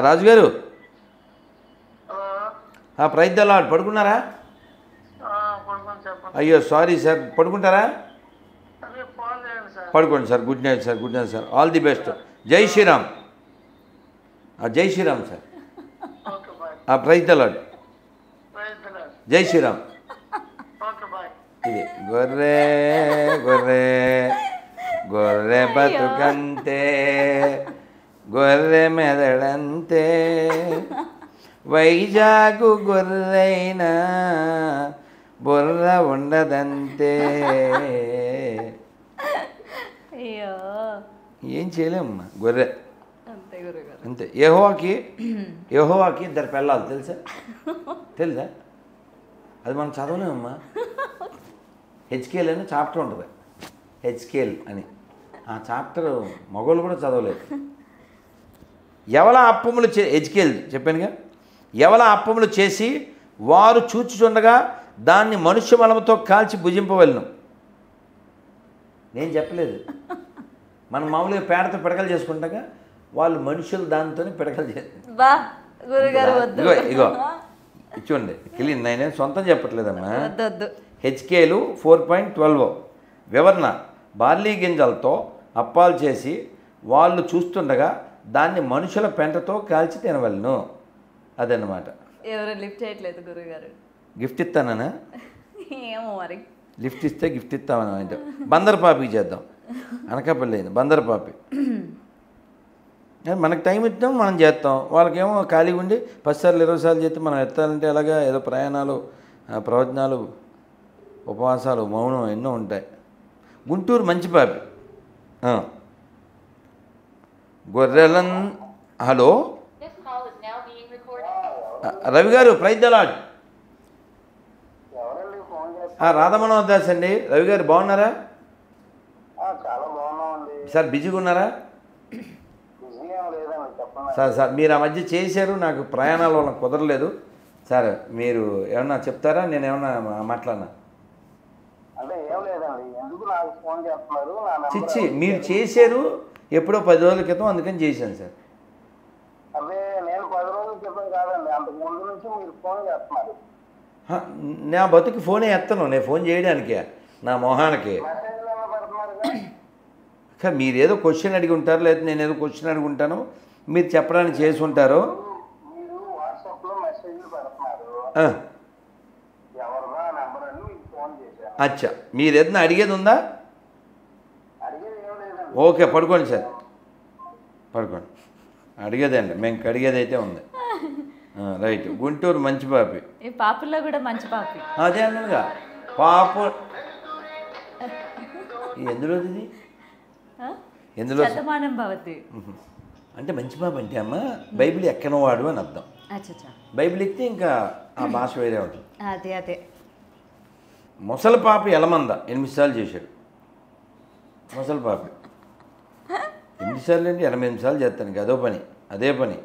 రాజుగారు praise the lord. పడుకున్నారా? అయ్యో సారీ సార్, పడుకుంటారా? పడుకోండి sir. Good night sir. Good night sir. All the best. జై శ్రీరామ్. జై Shriram sir. Praise the lord. జై శ్రీరామ్. ఇది గొర్రె గొర్రె గొర్రె బతుకంతే, గొర్రె మెదడంతే, వైజాగు గొర్రెైనా బుర్ర ఉండదంతే. ఏం చేయలేమ్మా, గొర్రె అంతే. యెహోవాకి ఇద్దరు పెళ్ళాలి, తెలుసా? అది మనం చదవలేమమ్మా. హెచ్కేఎల్ అని చాప్టర్ ఉంటుంది, హెచ్కేఎల్ అని. ఆ చాప్టర్ మగవాళ్ళు కూడా చదవలేదు. ఎవల అప్పములు హెచ్కేఎల్ చెప్పానుగా. ఎవల అప్పములు చేసి వారు చూచుచుండగా దాన్ని మనుష్య మలముతో కాల్చి భుజింపవలను. నేను చెప్పలేదు. మనం మామూలుగా పేడతో పిడకలు చేసుకుంటాగా, వాళ్ళు మనుషులు దానితోనే పిడకలు చేస్తారు. ఇగో చూడండి, క్లీన్. నేనేం సొంతం చెప్పట్లేదమ్మా. హెచ్కేలు 4.12 వివరణ. బార్లీ గింజలతో అప్పాలు చేసి వాళ్ళు చూస్తుండగా దాన్ని మనుషుల పెంటతో కాల్చి తినవలను. అదన్నమాట. ఎవరు లిఫ్ట్ చేయట్లేదు గురుగారు. గిఫ్ట్ ఇస్తానా? ఏమో మరి. లిఫ్ట్ ఇస్తే గిఫ్ట్ ఇస్తామని అంటే బందర్పాపికి చేద్దాం. అనకాపల్లి అయింది బందర్పాపి. మనకు టైం ఇస్తాం, మనం చేస్తాం. వాళ్ళకేమో ఖాళీగా ఉండి 10 సార్లు 20 సార్లు చేస్తే మనం ఎత్తాలంటే అలాగా ఏదో ప్రయాణాలు, ప్రవచనాలు, ఉపవాసాలు, మౌనం ఎన్నో ఉంటాయి. గుంటూరు మంచి పాపి. గొర్రెలన్. Hello Ravi garu, praise the Lord. Radhamanohar Das అండి. రవి గారు బాగున్నారా? సార్ బిజీగా ఉన్నారా? సార్ మీరు ఆ మధ్య చేశారు, నాకు ప్రయాణాల వల్ల కుదరలేదు. సార్ మీరు ఏమన్నా చెప్తారా? నేను ఏమన్నా మాట్లాడినా? చిచ్చి, మీరు చేశారు ఎప్పుడో 10 రోజుల క్రితం, అందుకని చేశాను సార్. నా బతుకి ఫోనే ఎత్తను, నేను ఫోన్ చేయడానికే, నా మొహానికి. మీరు ఏదో క్వశ్చన్ అడిగి ఉంటారు, లేదా నేను ఏదో క్వశ్చన్ అడిగి ఉంటాను, మీరు చెప్పడానికి చేసి ఉంటారు. అచ్చా, మీరు ఏదైనా అడిగేది ఉందా? ఓకే, పడుకోండి సార్, పడుకోండి. అడిగేదండి, మేము అడిగేది అయితే ఉంది. రైట్. గుంటూరు మంచి పాపి. పాపుల్లో కూడా మంచి పాపి. అదే అన్నగా పాపు. ఎందులోది? ఎందులో? అంటే మంచి పాప అంటే అమ్మ బైబిల్ ఎక్కనవాడు అని అర్థం. బైబిల్ ఎక్కితే ఇంకా ఆ భాష వేరే ఉంటుంది. అదే అదే. ముసలి పాప ఎలమంద 8 సార్లు చేశాడు. ముసలి పాప 8 సార్లు అంటే 88 సార్లు చేస్తాను. అదే పని.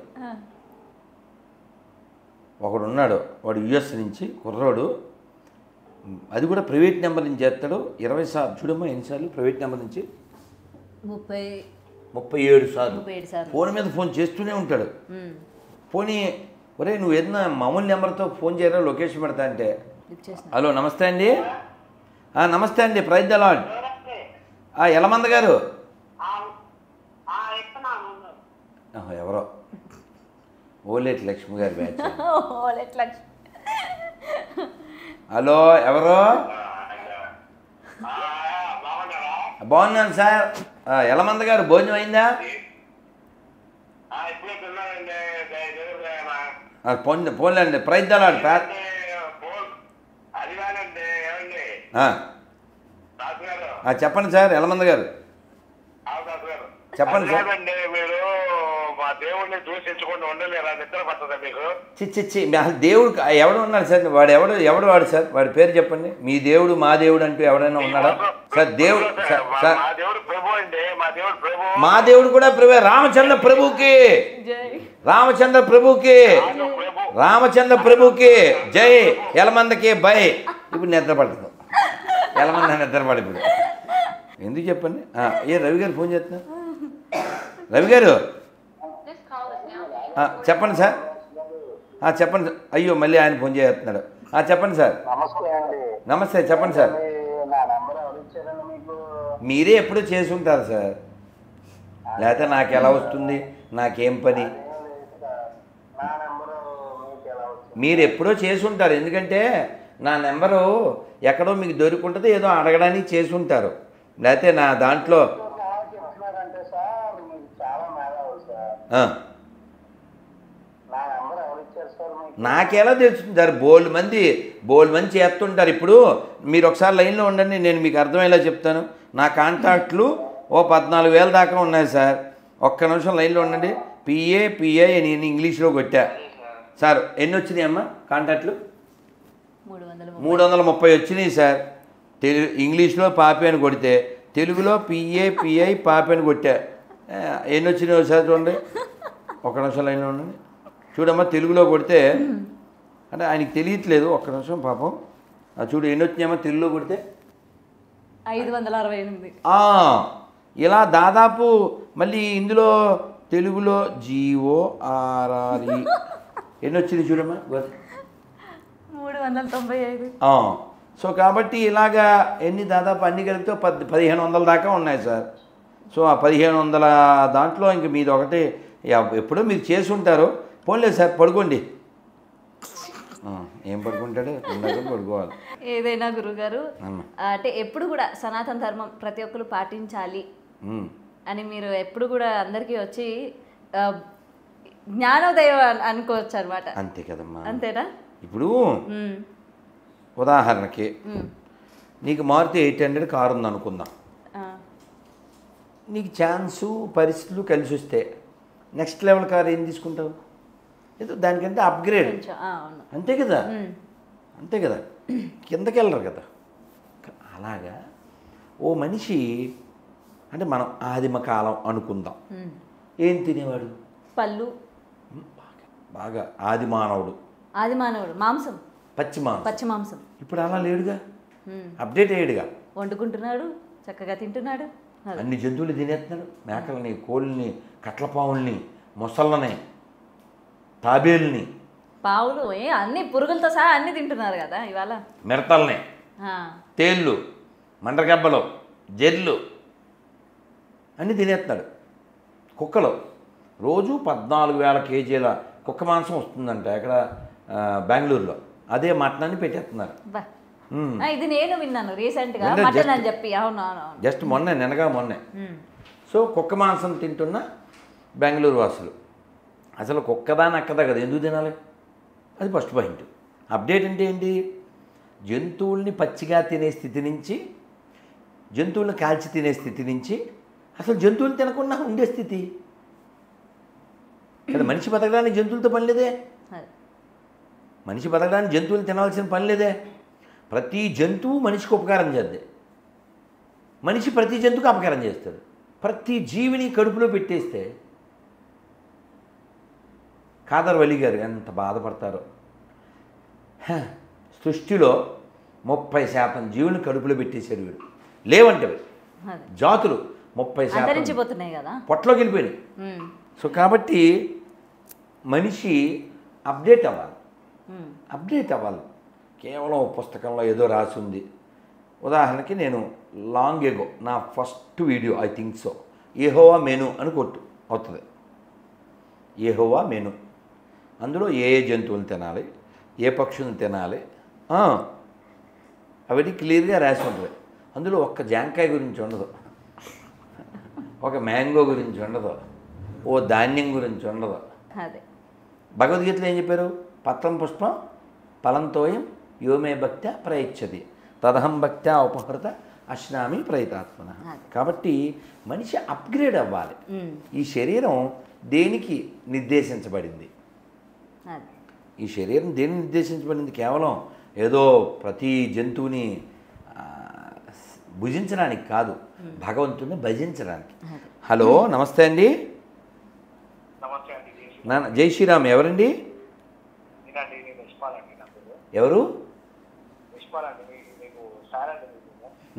ఒకడు ఉన్నాడు, వాడు యుఎస్ నుంచి కుర్రోడు. అది కూడా ప్రైవేట్ నెంబర్ నుంచి చేస్తాడు. 20 సార్లు చూడమ్మా, ఎన్నిసార్లు ప్రైవేట్ నెంబర్ నుంచి? 37 సార్లు ఫోన్ మీద ఫోన్ చేస్తూనే ఉంటాడు. పోనీ ఒరే నువ్వు ఏదైనా మామూలు నెంబర్తో ఫోన్ చేయరా, లొకేషన్ పెడతా అంటే, హలో నమస్తే అండి. నమస్తే అండి, ప్రైజ్ ద లార్డ్. ఎలమంద గారు ఎవరో ఓలేటి లక్ష్మి గారి బ్యాచ్. హలో ఎవరో? బాగున్నాను సార్. ఎలమంద గారు భోజనం అయిందా? పోన్లేండి, ప్రైజ్ ద లార్డ్. చెప్పండి సార్, ఎలమంద గారు చెప్పండి సార్. చిచ్చి, దేవుడు ఎవడు ఉన్నాడు సార్? వాడు సార్, వాడి పేరు చెప్పండి. మీ దేవుడు మా దేవుడు అంటూ ఎవడైనా ఉన్నాడా సార్? దేవుడు సార్, మా దేవుడు కూడా ప్రభు. రామచంద్ర ప్రభుకి జై, ఎలమందకి బై. ఇప్పుడు నిద్ర పడుతుంది, ఎలమంద నిద్ర పడిపోయి. ఎందుకు చెప్పండి. రవి గారు ఫోన్ చేస్తున్నారు. రవి గారు చెప్పండి సార్. చెప్పండి సార్. అయ్యో మళ్ళీ ఆయన ఫోన్ చేస్తున్నాడు. చెప్పండి సార్. నమస్తే అండి. నమస్తే, చెప్పండి సార్. నా నెంబర్ ఎవరు ఇచ్చారండి మీకు? మీరే ఎప్పుడూ చేసి ఉంటారు సార్, లేకపోతే నాకు ఎలా వస్తుంది, నాకేం పని? నా నెంబరు మీకు ఎలా వచ్చింది? మీరు ఎప్పుడో చేసి ఉంటారు, ఎందుకంటే నా నెంబరు ఎక్కడో మీకు దొరికింటుంది, ఏదో అడగడానికి చేసి ఉంటారు, లేకపోతే నా దాంట్లో. చెప్తున్నారంటే సార్ మీకు చాలా మేధావు సార్. నా నెంబర్ ఎవరు ఇచ్చారు సార్ మీకు? నాకెలా తెలుస్తుంది సార్? బోల్డ్ మంది చేస్తుంటారు. ఇప్పుడు మీరు ఒకసారి లైన్లో ఉండండి, నేను మీకు అర్థమయ్యేలా చెప్తాను. నా కాంటాక్ట్లు ఓ 14,000 దాకా ఉన్నాయి సార్. ఒక్క నిమిషం లైన్లో ఉండండి. పిఏ నేను ఇంగ్లీష్లో కొట్టా సార్. ఎన్ని వచ్చినాయి అమ్మా కాంటాక్ట్లు? 330 వచ్చినాయి సార్. ఇంగ్లీష్లో పాపి అని కొడితే, తెలుగులో పిఐ పాపి అని కొట్టా. ఎన్ని వచ్చినాయి ఒకసారి చూడండి. ఒక్క నిమిషం లైన్లో ఉండండి. చూడమ్మా, తెలుగులో కొడితే అంటే ఆయనకి తెలియట్లేదు, ఒక్క నిమిషం పాపం. చూడు ఎన్ని వచ్చినాయమ్మా తెలుగులో కొడితే? 568. ఇలా దాదాపు. మళ్ళీ ఇందులో తెలుగులో GORRE ఎన్ని వచ్చింది చూడమ్మా? 395. సో కాబట్టి ఇలాగా ఎన్ని దాదాపు అన్ని కలిపితే 1,500 దాకా ఉన్నాయి సార్. సో ఆ 1,500 దాంట్లో ఇంక మీది ఒకటి ఎప్పుడో మీరు చేసి ఉంటారు. పోన్లేదు సార్, పడుకోండి. ఏం పడుకుంటాడు? పడుకోవాలి. ఏదైనా గురుగారు అంటే ఎప్పుడు కూడా సనాతన ధర్మం ప్రతి ఒక్కరు పాటించాలి అని మీరు ఎప్పుడు కూడా అందరికీ వచ్చి జ్ఞానోదయం అనుకోవచ్చు అనమాట. అంతే కదమ్మా. అంతేనా? ఇప్పుడు ఉదాహరణకి నీకు మారుతి 800 కారు ఉంది అనుకుందాం. నీకు ఛాన్సు పరిస్థితులు కలిసి వస్తే నెక్స్ట్ లెవెల్ కారు ఏం తీసుకుంటావు? ఏదో దానికంటే అప్గ్రేడ్. అంతే కదా, అంతే కదా, కిందకి వెళ్ళరు కదా. అలాగా ఓ మనిషి అంటే మనం ఆదిమ కాలం అనుకుందాం. ఏం తినేవాడు? పళ్ళు. బాగా ఆది మానవుడు మాంసం, పచ్చి మాంసం. ఇప్పుడు అలా లేడుగా, అప్డేట్ అయ్యాడుగా. వండుకుంటున్నాడు, చక్కగా తింటున్నాడు, అన్ని జంతువులు తినేస్తున్నాడు. మేకల్ని, కోళ్ళని, కట్లపావుల్ని, మొసళ్ళని, తాబేల్ని, పావులు, అన్ని పురుగులతో సహా అన్ని తింటున్నారు కదా ఇవాళ. మిడతల్ని, తేళ్ళు, మండ్రగబ్బలు, జెర్లు అన్నీ తినేస్తున్నాడు. కుక్కలు రోజు 14,000 కేజీల కుక్క మాంసం వస్తుందంట ఎక్కడ, బెంగళూరులో. అదే మటనాన్ని పెట్టేస్తున్నారు. ఇది నేను విన్నాను రీసెంట్గా, మటన్ అని చెప్పి. అవునవును, జస్ట్ మొన్నే. సో కుక్క మాంసం తింటున్న బెంగళూరు వాసులు. అసలు కుక్కదా నక్కదా కదా, ఎందుకు తినాలి? అది ఫస్ట్ పాయింట్. అప్డేట్ అంటే ఏంటి? జంతువుల్ని పచ్చిగా తినే స్థితి నుంచి, జంతువులను కాల్చి తినే స్థితి నుంచి అసలు జంతువులు తినకుండా ఉండే స్థితి. కదా, మనిషి బతకడానికి జంతువులతో పని లేదే. మనిషి బతకడానికి జంతువులు తినాల్సిన పని లేదే. ప్రతి జంతువు మనిషికి ఉపకారం చేద్దే, మనిషి ప్రతి జంతువుకి అపకారం చేస్తాడు. ప్రతి జీవిని కడుపులో పెట్టేస్తే ఖాదర్ వలి గారు ఎంత బాధపడతారో. సృష్టిలో 30% జీవుని కడుపులో పెట్టేశాడు వీడు. లేవంటే జాతులు 30% కదా, పొట్టలోకి వెళ్ళిపోయినాయి. సో కాబట్టి మనిషి అప్డేట్ అవ్వాలి. కేవలం పుస్తకంలో ఏదో రాసి ఉంది. ఉదాహరణకి నేను లాంగ్ ఎగో నా first video, I think so, Jehovah menu అని కొట్టు అవుతుంది. యెహోవా మెను, అందులో ఏ జంతువులు తినాలి, ఏ పక్షులను తినాలి, అవన్నీ క్లియర్గా రాసి ఉంటుంది. అందులో ఒక్క జాంకాయ గురించి ఉండదు, ఒక మ్యాంగో గురించి ఉండదు, ఓ ధాన్యం గురించి ఉండదు. భగవద్గీతలో ఏం చెప్పారు? పత్రం పుష్పం ఫలంతోయం యోమే భక్త్యా ప్రయచ్చతి తదహం భక్త్యా ఉపహృత అశ్నామి ప్రయతాత్మన. కాబట్టి మనిషి అప్గ్రేడ్ అవ్వాలి. ఈ శరీరం దేనికి నిర్దేశించబడింది? ఈ శరీరం దేనికి నిర్దేశించబడింది? కేవలం ఏదో ప్రతి జంతువుని భుజించడానికి కాదు, భగవంతుని భజించడానికి. హలో, నమస్తే అండి. జై శ్రీరామ్. ఎవరండి? ఎవరు?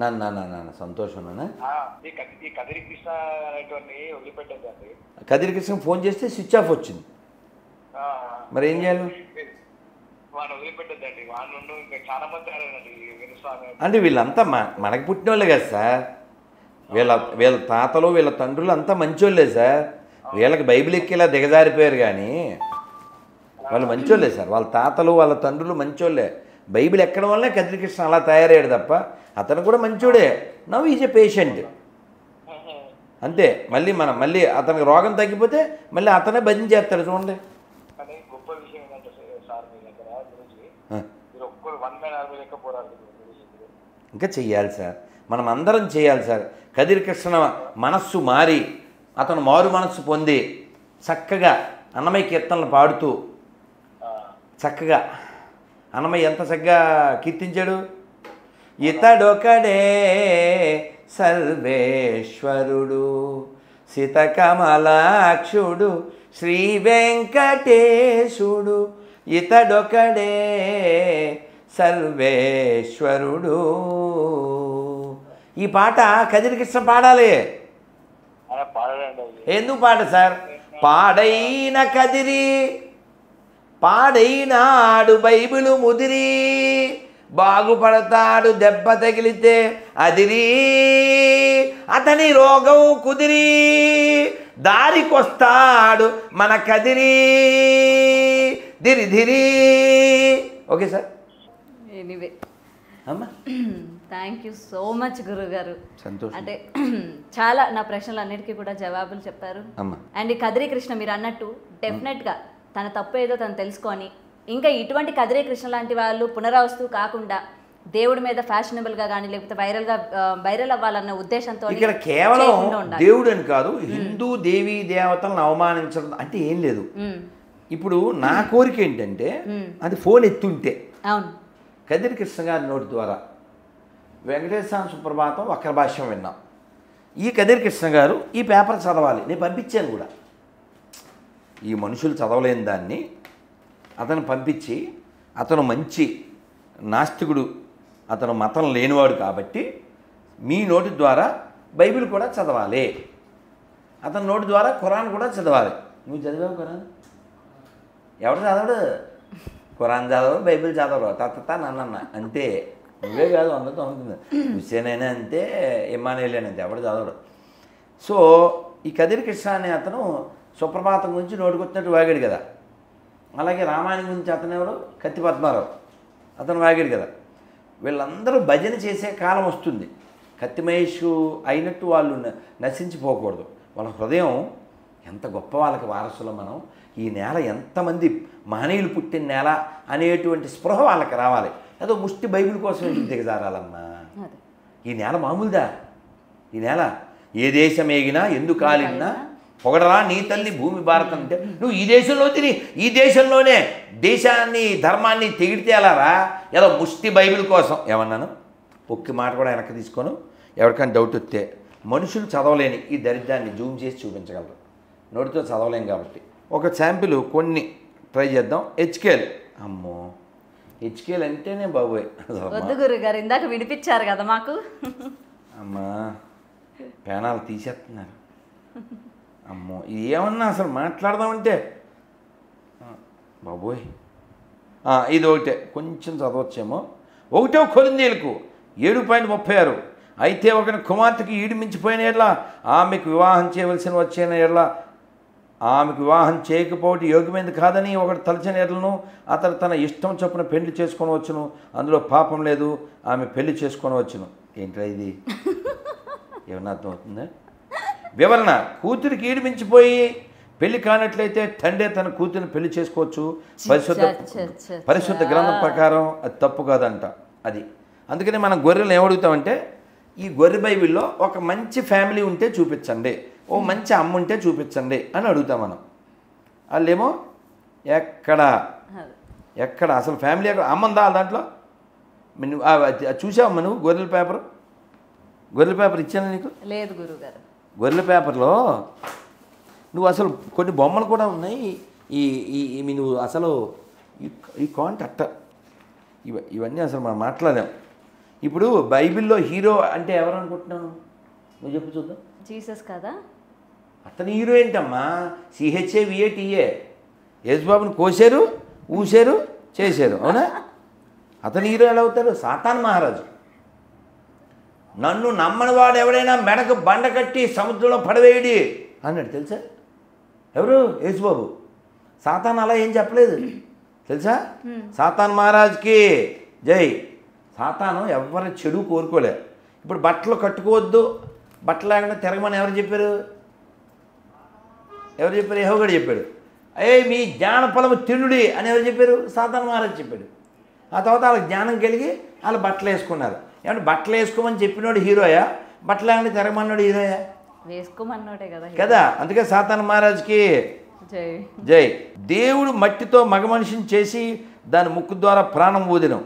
నాన్న సంతోషం. కదిరి కృష్ణ ఫోన్ చేస్తే స్విచ్ ఆఫ్ వచ్చింది. మరి ఏం చేయాలి? వాడిని వదిలిపెట్టద్దండి. వాడి నుండి ఇంకా చాలా మంది ఆడారండి వినుస్వామి. అంటే వీళ్ళంతా మనకి పుట్టిన వాళ్ళే కదా సార్. వీళ్ళ తాతలు వీళ్ళ తండ్రులు అంతా మంచోళ్ళే సార్. వీళ్ళకి బైబిల్ ఎక్కేలా దిగజారిపోయారు కానీ వాళ్ళు మంచోళ్ళే సార్. వాళ్ళ తాతలు వాళ్ళ తండ్రులు మంచోళ్ళే. బైబిల్ ఎక్కడం వల్లే కదిరికృష్ణ అలా తయారయ్యాడు తప్ప అతను కూడా మంచోడే. నవ్ ఈజ్ ఏ పేషెంట్ అంతే. మళ్ళీ అతనికి రోగం తగ్గిపోతే మళ్ళీ అతనే భజన చేస్తాడు చూడండి. కానీ గొప్ప విషయం ఏంటంటే సార్ మీ దగ్గర గురించి మీరు ఒక్కరు 1 man army లెక్క పోరాడు. ఇంకా చెయ్యాలి సార్, మనం అందరం చేయాలి సార్. కదిరికృష్ణ మనస్సు మారి అతను మారు మనస్సు పొంది చక్కగా అన్నమయ్య కీర్తనలు పాడుతూ చక్కగా అన్నమయ్య ఎంత చక్కగా కీర్తించాడు. ఇతడొకడే సర్వేశ్వరుడు సితకమలాక్షుడు శ్రీ వెంకటేశుడు ఇతడొకడే సర్వేశ్వరుడు. ఈ పాట కదిరికృష్ణ పాడాలి. ఎందుకు పాట సార్? పాడైన కదిరి పాడైనాడు బైబిలు ముదిరి బాగుపడతాడు దెబ్బ తగిలితే అదిరి అతని రోగం కుదిరి దారికొస్తాడు మన కదిరి ధిరి. Okay sir. ఎనీవే అమ్మా థ్యాంక్ యూ సో మచ్ గురుగారు. సంతోషం. అంటే చాలా నా ప్రశ్నలన్నిటికీ కూడా జవాబులు చెప్పారు. అండ్ ఈ కదిరి కృష్ణ మీరు అన్నట్టు డెఫినెట్గా తన తప్పు ఏదో తను తెలుసుకొని ఇంకా ఇటువంటి కదిరి కృష్ణ లాంటి వాళ్ళు పునరావస్తు కాకుండా దేవుడి మీద ఫ్యాషనబుల్గా కానీ లేకపోతే వైరల్ అవ్వాలన్న ఉద్దేశంతో ఇక్కడ కేవలం దేవుడు అని కాదు, హిందూ దేవీ దేవతలను అవమానించడం అంటే ఏం లేదు. ఇప్పుడు నా కోరిక ఏంటంటే అది ఫోన్ ఎత్తుంటే అవును కదిరి కృష్ణ గారి నోటి ద్వారా వెంకటేశ్వర సుప్రభాతం వక్ర భాష్యం విన్నాం. ఈ కదిరి కృష్ణ గారు ఈ పేపర్ చదవాలి, నేను పంపించాను కూడా. ఈ మనుషులు చదవలేని దాన్ని అతను పంపించి, అతను మంచి నాస్తికుడు, అతను మతం లేనివాడు కాబట్టి మీ నోటి ద్వారా బైబిల్ కూడా చదవాలి, అతని నోటి ద్వారా ఖురాన్ కూడా చదవాలి. నువ్వు చదివావు ఖురాన్? ఎవడు చదవడు? ఖురాన్ చదవరు, బైబిల్ చదవరు, తత్త నన్న అంతే. నువ్వే కాదు అందరితో ఉంటుంది. హుస్సేన్ అయినా అంతే, ఇమానుయేల్ అయినా అంతే, ఎవడు చదవడు. సో ఈ కదిరి కృష్ణ అనే అతను సుప్రభాతం గురించి నోటికొచ్చినట్టు వాగాడు కదా. అలాగే రామాయణం గురించి అతను ఎవరు? కత్తి పద్మారావు, అతను వాగాడు కదా. వీళ్ళందరూ భజన చేసే కాలం వస్తుంది. కత్తి మహేష్ అయినట్టు వాళ్ళు నశించిపోకూడదు. వాళ్ళ హృదయం ఎంత గొప్ప, వాళ్ళకి వారసులు మనం. ఈ నేల ఎంతమంది మహనీయులు పుట్టిన నేల అనేటువంటి స్పృహ వాళ్ళకి రావాలి. ఏదో ముష్టి బైబిల్ కోసం ఎందుకు దిగజారాలమ్మా? ఈ నేల మామూలుదా? ఈ నేల ఏ దేశం ఏగినా ఎందుకు కాలినా పొగడరా నీ తల్లి భూమి భారతం అంటే నువ్వు ఈ దేశంలో తిని ఈ దేశంలోనే దేశాన్ని ధర్మాన్ని తెగిడితే ఎలారా? ఏదో ముష్టి బైబిల్ కోసం ఏమన్నాను? ఒక్క మాట కూడా వెనక్కి తీసుకోను. ఎవరికైనా డౌట్ వస్తే మనుషులు చదవలేని ఈ దరిద్రాన్ని జూమ్ చేసి చూపించగలరు, నోటితో చదవలేం కాబట్టి. ఒక శాంపిల్ కొన్ని ట్రై చేద్దాం. హెచ్కేఎల్. అమ్మో హెచ్కేఎల్ అంటేనే బాబోయ్. వద్దు గురుగారు, ఇందాక వినిపించారు కదా మాకు. అమ్మా పేనాలు తీసేస్తున్నారు. అమ్మో ఇది ఏమన్నా అసలు మాట్లాడదామంటే బాబోయ్. ఇది ఒకటే కొంచెం చదవచ్చేమో. 1వ కొరింథీయులకు 7:36 అయితే ఒకని కుమార్తెకి ఈడు మించిపోయిన ఎడ్ల ఆమెకు వివాహం చేయవలసిన వచ్చిన ఎడ్ల ఆమెకు వివాహం చేయకపోవడం యోగ్యమైనది కాదని ఒకటి తలచిన ఎడ్లను అతను తన ఇష్టం చొప్పున పెళ్లి చేసుకొని వచ్చును, అందులో పాపం లేదు, ఆమె పెళ్లి చేసుకొని వచ్చును. ఏంట్రా ఇది? ఏమన్నా అర్థమవుతుందా? వివరణ: కూతురికి ఈడు మించిపోయి పెళ్లి కానట్లయితే తండ్రి తన కూతురిని పెళ్లి చేసుకోవచ్చు. పరిశుద్ధ గ్రంథం ప్రకారం అది తప్పు కాదంట. అది అందుకని మనం గొర్రెలు ఏమడుగుతామంటే ఈ గొర్రె బైబిల్లో ఒక మంచి ఫ్యామిలీ ఉంటే చూపించండి, ఓ మంచి అమ్మ ఉంటే చూపించండి అని అడుగుతాం మనం. వాళ్ళేమో ఎక్కడ అసలు ఫ్యామిలీ ఎక్కడ అమ్మందా దాంట్లో? నువ్వు చూసావమ్మా నువ్వు గొర్రెల పేపర్ ఇచ్చాను నీకు? లేదు గురుగారు. గొర్రెల పేపర్లో నువ్వు అసలు కొన్ని బొమ్మలు కూడా ఉన్నాయి. నువ్వు అసలు ఈ కాంట్ అట్ట ఇవన్నీ అసలు మనం మాట్లాడాం. ఇప్పుడు బైబిల్లో హీరో అంటే ఎవరు అనుకుంటున్నావు నువ్వు? చెప్పు చూద్దాం. జీసస్ కదా? అతని హీరో ఏంటమ్మా? CHAVATA యేసుబాబుని కోసారు, ఊసారు, చేశారు. అవునా? అతను హీరో ఎలా అవుతారు? సాతాన్ మహారాజు. నన్ను నమ్మని వాడు ఎవడైనా మెడకు బండ కట్టి సముద్రంలో పడవేయడి అన్నాడు. తెలుసా? ఎవరు? యేసుబాబు. సాతాన్ అలా ఏం చెప్పలేదు తెలుసా? సాతాన్ మహారాజ్కి జై. సాతాను ఎవరి చెడు కోరుకోలే. ఇప్పుడు బట్టలు కట్టుకోవద్దు, బట్టలు లేకుండా తిరగమని ఎవరు చెప్పారు? యెహోవా చెప్పాడు. మీ జ్ఞాన ఫలము తినుడి అని ఎవరు చెప్పారు? సాతాన్ మహారాజ్ చెప్పాడు. ఆ తర్వాత వాళ్ళకి జ్ఞానం కలిగి వాళ్ళు బట్టలు వేసుకున్నారు. ఏమంటే బట్టలు వేసుకోమని చెప్పినోడు హీరోయా, బట్టలు లేకుండా తిరగమన్నాడు హీరోయా? వేసుకోమన్నోటే కదా. అందుకే సాతాన్ మహారాజ్కి జై. జై. దేవుడు మట్టితో మగ మనిషిని చేసి దాని ముక్కు ద్వారా ప్రాణం ఊదినం.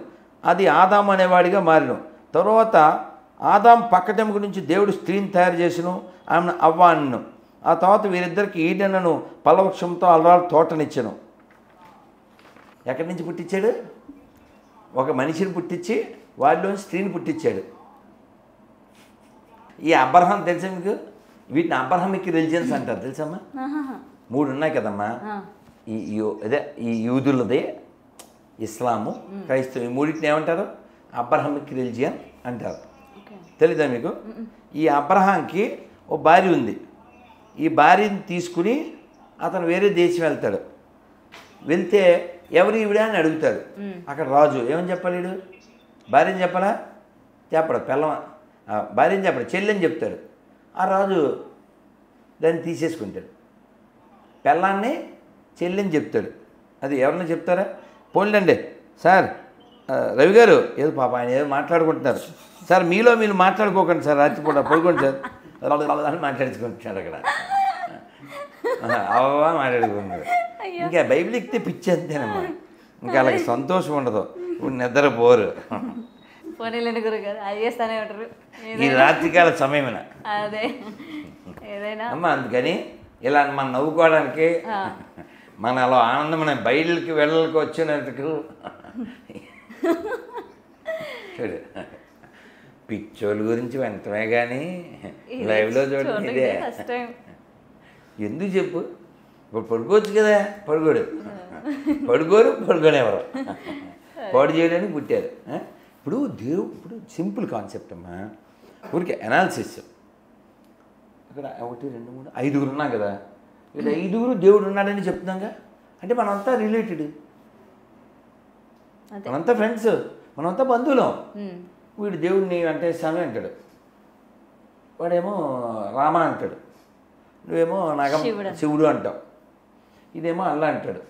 అది ఆదాం అనేవాడిగా మారినం. తర్వాత ఆదాం పక్కటెముక నుంచి దేవుడు స్త్రీని తయారు చేసిను, ఆమెను అవ్వ అన్నను. ఆ తర్వాత వీరిద్దరికి ఈడెనను పలవృక్షంతో అలరాలు తోటనిచ్చాను. ఎక్కడి నుంచి పుట్టించాడు? ఒక మనిషిని పుట్టించి వాడిలోని స్త్రీని పుట్టించాడు. ఈ అబ్రహాం తెలుసా మీకు? వీటిని అబ్రహామిక్ రిలిజియన్స్ అంటారు. తెలుసమ్మా? 3 ఉన్నాయి కదమ్మా. ఈ యూదులది, ఇస్లాము, క్రైస్తవం. ఈ మూడింటిని ఏమంటారు? అబ్రహామిక్ రిలిజియన్ అంటారు. తెలీదా మీకు? ఈ అబ్రహాంకి ఓ భార్య ఉంది. ఈ భార్యని తీసుకుని అతను వేరే దేశం వెళ్తాడు. వెళ్తే ఎవరు ఈవిడ అని అడుగుతాడు. అక్కడ రాజు ఏమని చెప్పాలి? వీడు భార్యని చెప్పాలా? చెప్పడు. భార్యని చెప్పడు, చెల్లెని చెప్తాడు. ఆ రాజు దాన్ని తీసేసుకుంటాడు. పెళ్ళాన్ని చెల్లిని చెప్తాడు. అది ఎవరన్నా చెప్తారా? పోన్లండి సార్, రవి గారు ఏదో పాప ఆయన ఏదో మాట్లాడుకుంటున్నారు సార్, మీలో మీరు మాట్లాడుకోకండి సార్, రాత్రిపూట పడుకోండి సార్ అని మాట్లాడుకుంటున్నాడు అక్కడ. అవా మాట్లాడుకుంటున్నాడు. ఇంకా బైబిల్ ఎక్కితే పిచ్చి అంతేనమ్మా. ఇంకా అలాగే సంతోషం ఉండదు, నిద్రపోరు. ఈ రాత్రికాల సమయమైన అమ్మ. అందుకని ఇలా మనం నవ్వుకోవడానికి, మన అలా ఆనందమైన బయలుకి వెళ్ళకి వచ్చినట్టుకు చూడు. పిచ్చోళ్ళ గురించి వెంటనే కానీ లైవ్లో చూడండి. ఇదే ఎందుకు చెప్పు? ఇప్పుడు పడుకోవచ్చు కదా, పడుకోనేవారు పాడు చేయడానికి పుట్టారు. ఇప్పుడు సింపుల్ కాన్సెప్ట్ అమ్మా. ఊరికే అనాలిసిస్. ఇక్కడ 1 2 3 5 ఉన్నాం కదా. ఇక్కడ 5 దేవుడు ఉన్నాడని చెప్తున్నాగా. అంటే మనంతా రిలేటెడ్, మనంతా ఫ్రెండ్స్, మనంతా బంధువులం. వీడు దేవుడిని వెంకటేశ్వర అంటాడు, వాడేమో రామ అంటాడు, నువ్వేమో నాగం శివుడు అంటావు, ఇదేమో అల్లా అంటాడు,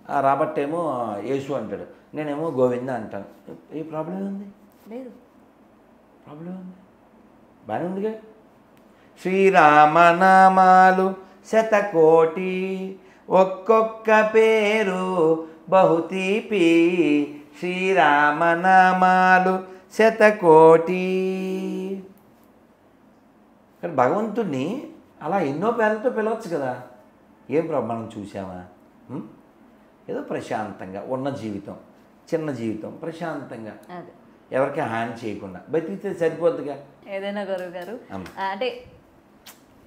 ఆ రాబర్ట్ ఏమో యేసు అంటాడు, నేనేమో గోవింద అంటాను. ఏ ప్రాబ్లం ఉంది? లేదు. ప్రాబ్లం ఉంది, బాగానే ఉందిగా. శ్రీరామనామాలు శతకోటి, ఒక్కొక్క పేరు బహుతీపి. శ్రీరామనామాలు శతకోటి. కానీ భగవంతుడిని అలా ఎన్నో పేర్లతో పిలవచ్చు కదా. ఏం ప్రాబ్లం? మనం చూసామా? ఏదో ప్రశాంతంగా ఉన్న జీవితం, చిన్న జీవితం, ప్రశాంతంగా ఎవరికి హాని చేయకుండా బతికితే సరిపోద్దుగా. ఏదైనా గురువు గారు అంటే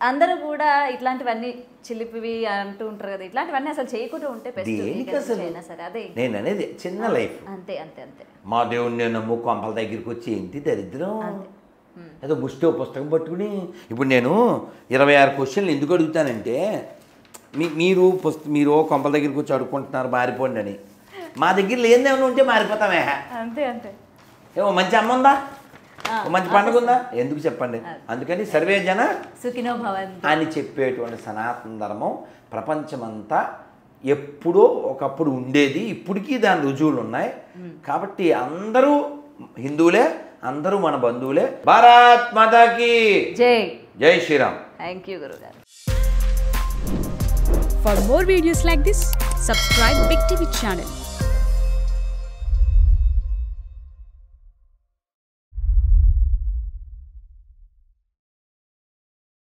అందరూ కూడా ఇట్లాంటివన్నీ చిలిపివి అంటూ ఉంటారు కదా, ఇట్లాంటివన్నీ అసలు చేయకుండా ఉంటే సరే. అదే నేను అనేది చిన్న లైఫ్. అంతే అంతే అంతే. మా దేవుడిని నేను నమ్ము కొంపల దగ్గరికి వచ్చి ఏంటి దరిద్రం? ఏదో ముష్టో పుస్తకం పట్టుకుని ఇప్పుడు నేను 26 క్వశ్చన్లు ఎందుకు అడుగుతానంటే, మీరు కొంపల దగ్గరికి వచ్చి అడుక్కుంటున్నారు మారిపోండి అని. మా దగ్గర లేనిదేమైనా ఉంటే మారిపోతామే. అంతే అంతే. ఏమో మంచి అమ్మ ఉందా, మంచి పండుగ ఉందా, ఎందుకు చెప్పండి. అందుకని సర్వే జన సుఖినో భవంతు అని చెప్పేటువంటి సనాతన ధర్మం ప్రపంచమంతా ఎప్పుడో ఒకప్పుడు ఉండేది, ఇప్పటికీ దాని రుజువులు ఉన్నాయి. కాబట్టి అందరూ హిందువులే, అందరూ మన బంధువులే. భారత్ మాతాకి జై. జై శ్రీరామ్. థ్యాంక్ యూ గురుగారు. For more videos like this, subscribe Big TV channel.